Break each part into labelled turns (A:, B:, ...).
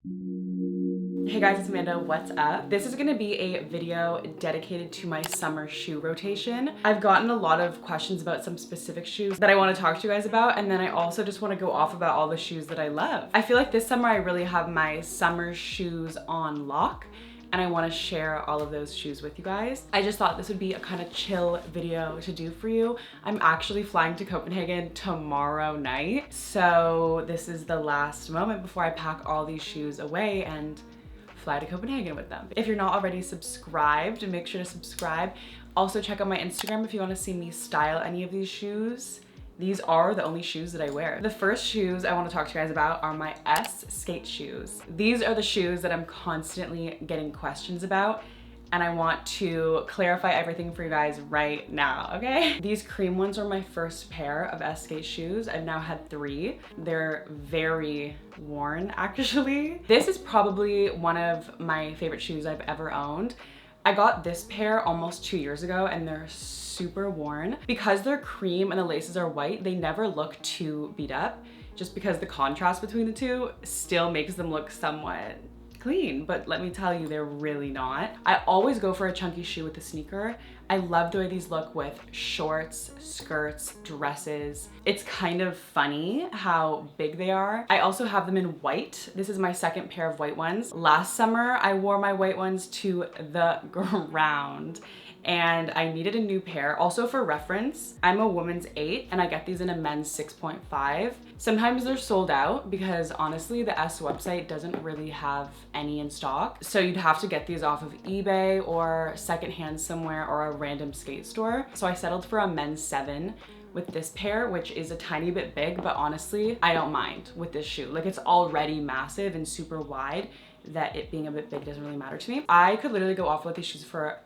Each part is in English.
A: Hey guys, it's Amanda, what's up? This is gonna be a video dedicated to my summer shoe rotation. I've gotten a lot of questions about some specific shoes that I wanna talk to you guys about, and then I also just wanna go off about all the shoes that I love. I feel like this summer I really have my summer shoes on lock, and I wanna share all of those shoes with you guys. I just thought this would be a kind of chill video to do for you. I'm actually flying to Copenhagen tomorrow night, so this is the last moment before I pack all these shoes away and fly to Copenhagen with them. If you're not already subscribed, make sure to subscribe. Also check out my Instagram if you want to see me style any of these shoes. These are the only shoes that I wear. The first shoes I want to talk to you guys about are my S skate shoes. These are the shoes that I'm constantly getting questions about, and I want to clarify everything for you guys right now, okay? These cream ones are my first pair of S skate shoes. I've now had 3. They're very worn, actually. This is probably one of my favorite shoes I've ever owned. I got this pair almost 2 years ago and they're super worn. Because they're cream and the laces are white, they never look too beat up, just because the contrast between the two still makes them look somewhat clean, but let me tell you, they're really not. I always go for a chunky shoe with a sneaker. I love the way these look with shorts, skirts, dresses. It's kind of funny how big they are. I also have them in white. This is my second pair of white ones. Last summer, I wore my white ones to the ground, and I needed a new pair. Also for reference, I'm a woman's 8 and I get these in a men's 6.5. Sometimes they're sold out because honestly, the S website doesn't really have any in stock. So you'd have to get these off of eBay or secondhand somewhere or a random skate store. So I settled for a men's 7 with this pair, which is a tiny bit big, but honestly, I don't mind with this shoe. Like, it's already massive and super wide that it being a bit big doesn't really matter to me. I could literally go off with these shoes for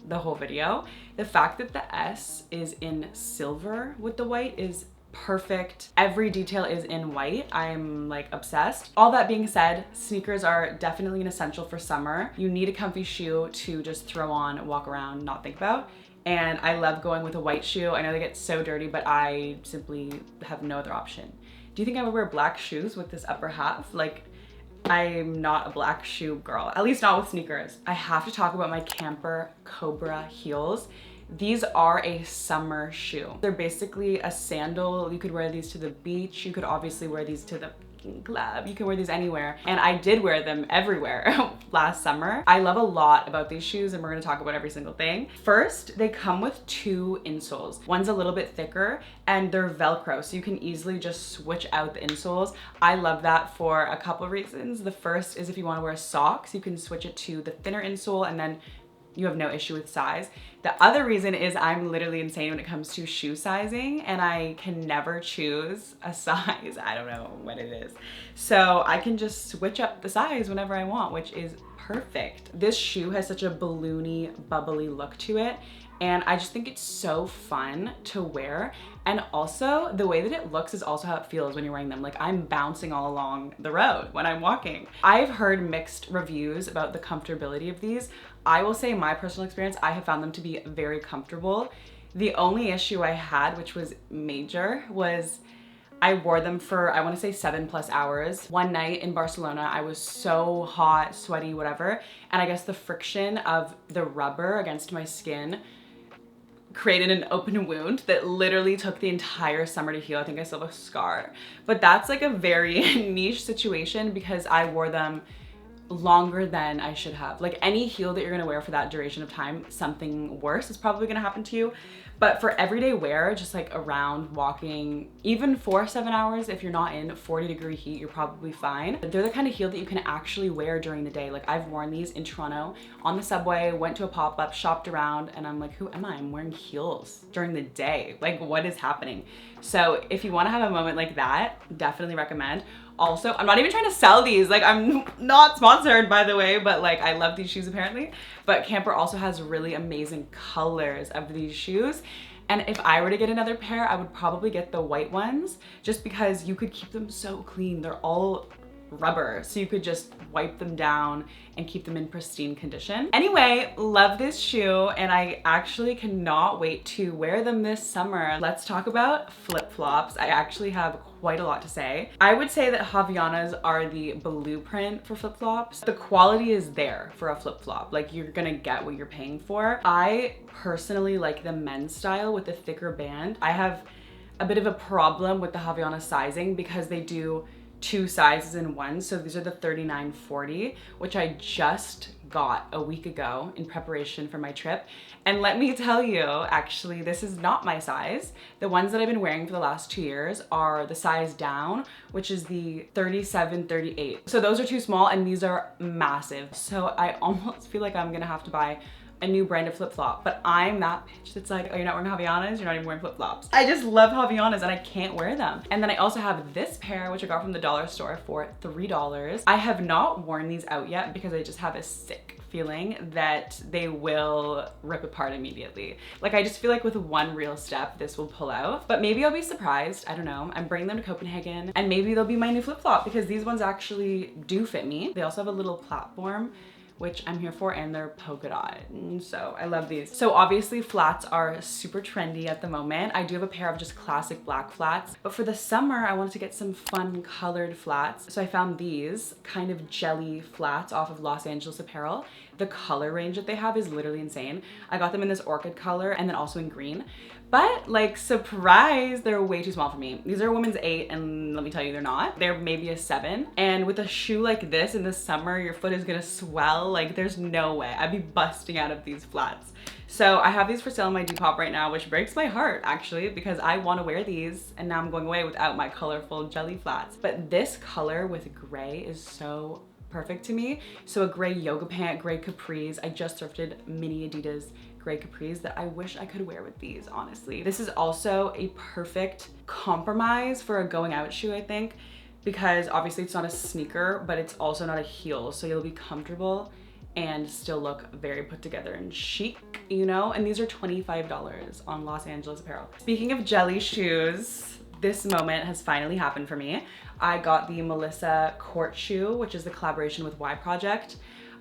A: the whole video. The fact that the S is in silver with the white is perfect. Every detail is in white. I'm like obsessed. All that being said, sneakers are definitely an essential for summer. You need a comfy shoe to just throw on, walk around, not think about. And I love going with a white shoe. I know they get so dirty, but I simply have no other option. Do you think I would wear black shoes with this upper half? Like, I'm not a black shoe girl, at least not with sneakers. I have to talk about my camper Cobra heels. These are a summer shoe. They're basically a sandal. You could wear these to the beach. You could obviously wear these to the club. You can wear these anywhere. And I did wear them everywhere last summer. I love a lot about these shoes and we're gonna talk about every single thing. First, they come with 2 insoles. One's a little bit thicker and they're Velcro, so you can easily just switch out the insoles. I love that for a couple of reasons. The first is if you wanna wear socks, you can switch it to the thinner insole and then you have no issue with size. The other reason is I'm literally insane when it comes to shoe sizing and I can never choose a size. I don't know what it is. So I can just switch up the size whenever I want, which is perfect. This shoe has such a balloony, bubbly look to it. And I just think it's so fun to wear. And also the way that it looks is also how it feels when you're wearing them. Like, I'm bouncing all along the road when I'm walking. I've heard mixed reviews about the comfortability of these. I will say my personal experience, I have found them to be very comfortable. The only issue I had, which was major, was I wore them for, I want to say 7+ hours. One night in Barcelona, I was so hot, sweaty, whatever. And I guess the friction of the rubber against my skin created an open wound that literally took the entire summer to heal. I think I still have a scar. But that's like a very niche situation because I wore them longer than I should have. Like, any heel that you're gonna wear for that duration of time, something worse is probably gonna happen to you. But for everyday wear, just like around walking, even for 7 hours, if you're not in 40-degree heat, you're probably fine. They're the kind of heel that you can actually wear during the day. Like, I've worn these in Toronto on the subway, went to a pop-up, shopped around, and I'm like, who am I? I'm wearing heels during the day. Like, what is happening? So if you wanna have a moment like that, definitely recommend. Also, I'm not even trying to sell these. Like, I'm not sponsored, by the way, but like, I love these shoes apparently. But Camper also has really amazing colors of these shoes. And if I were to get another pair, I would probably get the white ones just because you could keep them so clean. They're all rubber, so you could just wipe them down and keep them in pristine condition. Anyway, love this shoe, and I actually cannot wait to wear them this summer. Let's talk about flip-flops. I actually have quite a lot to say. I would say that Havaianas are the blueprint for flip-flops. The quality is there for a flip-flop. Like, you're gonna get what you're paying for. I personally like the men's style with the thicker band. I have a bit of a problem with the Havaiana sizing because they do 2 sizes in one. So these are the 39-40, which I just got a week ago in preparation for my trip. And let me tell you, actually, this is not my size. The ones that I've been wearing for the last 2 years are the size down, which is the 37-38. So those are too small and these are massive. So I almost feel like I'm gonna have to buy a new brand of flip-flop, but I'm that bitch that's like, oh, you're not wearing Havaianas, you're not even wearing flip-flops. I just love Havaianas and I can't wear them. And then I also have this pair, which I got from the dollar store for $3. I have not worn these out yet because I just have a sick feeling that they will rip apart immediately. Like, I just feel like with one real step, this will pull out, but maybe I'll be surprised. I don't know. I'm bringing them to Copenhagen and maybe they'll be my new flip-flop because these ones actually do fit me. They also have a little platform, which I'm here for, and they're polka dot. So I love these. So obviously flats are super trendy at the moment. I do have a pair of just classic black flats, but for the summer, I wanted to get some fun colored flats. So I found these kind of jelly flats off of Los Angeles Apparel. The color range that they have is literally insane. I got them in this orchid color and then also in green. But like, surprise, they're way too small for me. These are a women's 8, and let me tell you, they're not. They're maybe a 7. And with a shoe like this in the summer, your foot is gonna swell. Like, there's no way. I'd be busting out of these flats. So I have these for sale on my Depop right now, which breaks my heart actually, because I wanna wear these and now I'm going away without my colorful jelly flats. But this color with gray is so perfect to me. So a gray yoga pant, gray capris. I just thrifted mini Adidas gray capris that I wish I could wear with these, honestly. This is also a perfect compromise for a going out shoe, I think, because obviously it's not a sneaker, but it's also not a heel. So you'll be comfortable and still look very put together and chic, you know? And these are $25 on Los Angeles Apparel. Speaking of jelly shoes, this moment has finally happened for me. I got the Melissa Court shoe, which is the collaboration with Y Project.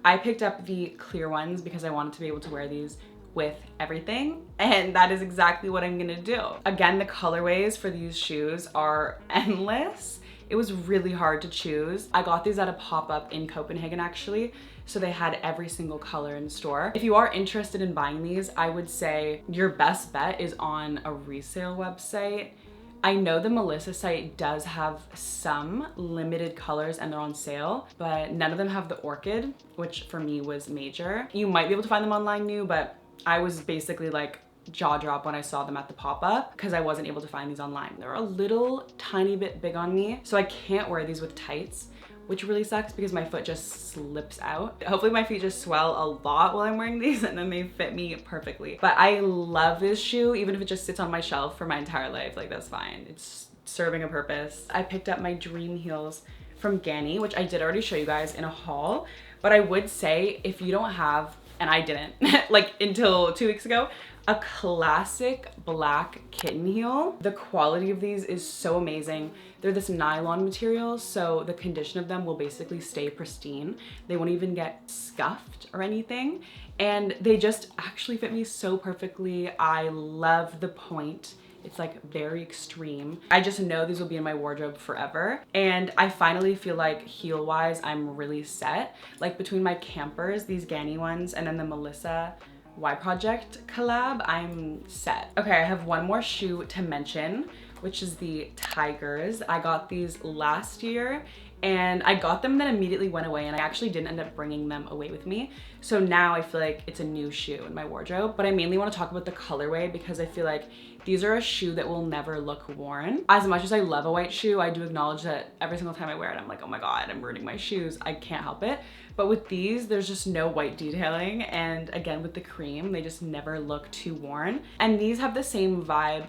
A: I picked up the clear ones because I wanted to be able to wear these with everything, and that is exactly what I'm gonna do. Again, the colorways for these shoes are endless. It was really hard to choose. I got these at a pop-up in Copenhagen actually, so they had every single color in the store. If you are interested in buying these, I would say your best bet is on a resale website. I know the Melissa site does have some limited colors and they're on sale, but none of them have the orchid, which for me was major. You might be able to find them online new, but I was basically like jaw drop when I saw them at the pop-up because I wasn't able to find these online. They're a little tiny bit big on me, so I can't wear these with tights, which really sucks because my foot just slips out. Hopefully my feet just swell a lot while I'm wearing these and then they fit me perfectly. But I love this shoe, even if it just sits on my shelf for my entire life, like that's fine. It's serving a purpose. I picked up my dream heels from Ganni, which I did already show you guys in a haul, but I would say if you don't have, and I didn't, like until 2 weeks ago, a classic black kitten heel. The quality of these is so amazing. They're this nylon material, so the condition of them will basically stay pristine. They won't even get scuffed or anything. And they just actually fit me so perfectly. I love the point. It's like very extreme. I just know these will be in my wardrobe forever. And I finally feel like heel wise, I'm really set. Like between my campers, these Ganni ones, and then the Melissa Y Project collab, I'm set. Okay, I have one more shoe to mention, which is the Tigers. I got these last year and I got them then immediately went away and I actually didn't end up bringing them away with me. So now I feel like it's a new shoe in my wardrobe, but I mainly want to talk about the colorway because I feel like these are a shoe that will never look worn. As much as I love a white shoe, I do acknowledge that every single time I wear it, I'm like, oh my God, I'm ruining my shoes. I can't help it. But with these, there's just no white detailing. And again, with the cream, they just never look too worn. And these have the same vibe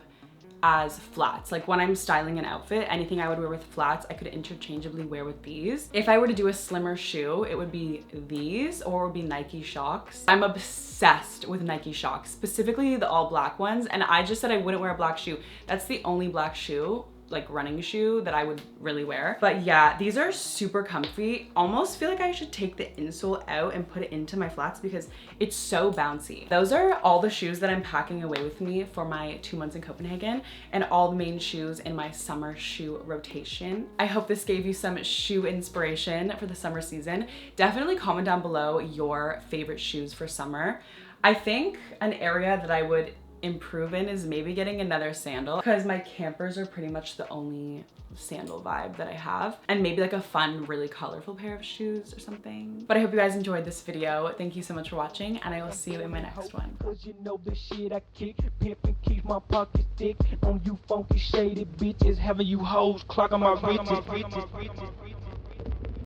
A: as flats. Like when I'm styling an outfit, anything I would wear with flats, I could interchangeably wear with these. If I were to do a slimmer shoe, it would be these or it would be Nike Shox. I'm obsessed with Nike Shox, specifically the all black ones. And I just said I wouldn't wear a black shoe. That's the only black shoe like running shoe that I would really wear. But yeah, these are super comfy. Almost feel like I should take the insole out and put it into my flats because it's so bouncy. Those are all the shoes that I'm packing away with me for my 2 months in Copenhagen and all the main shoes in my summer shoe rotation. I hope this gave you some shoe inspiration for the summer season. Definitely comment down below your favorite shoes for summer. I think an area that I would improve in is maybe getting another sandal because my campers are pretty much the only sandal vibe that I have, and maybe like a fun, really colorful pair of shoes or something. But I hope you guys enjoyed this video. Thank you so much for watching, and I will see you in my next one.
B: Cause you know the shit I kick, pimp and keep my pockets thick on you funky shady bitches, having you hoes clocking my riches.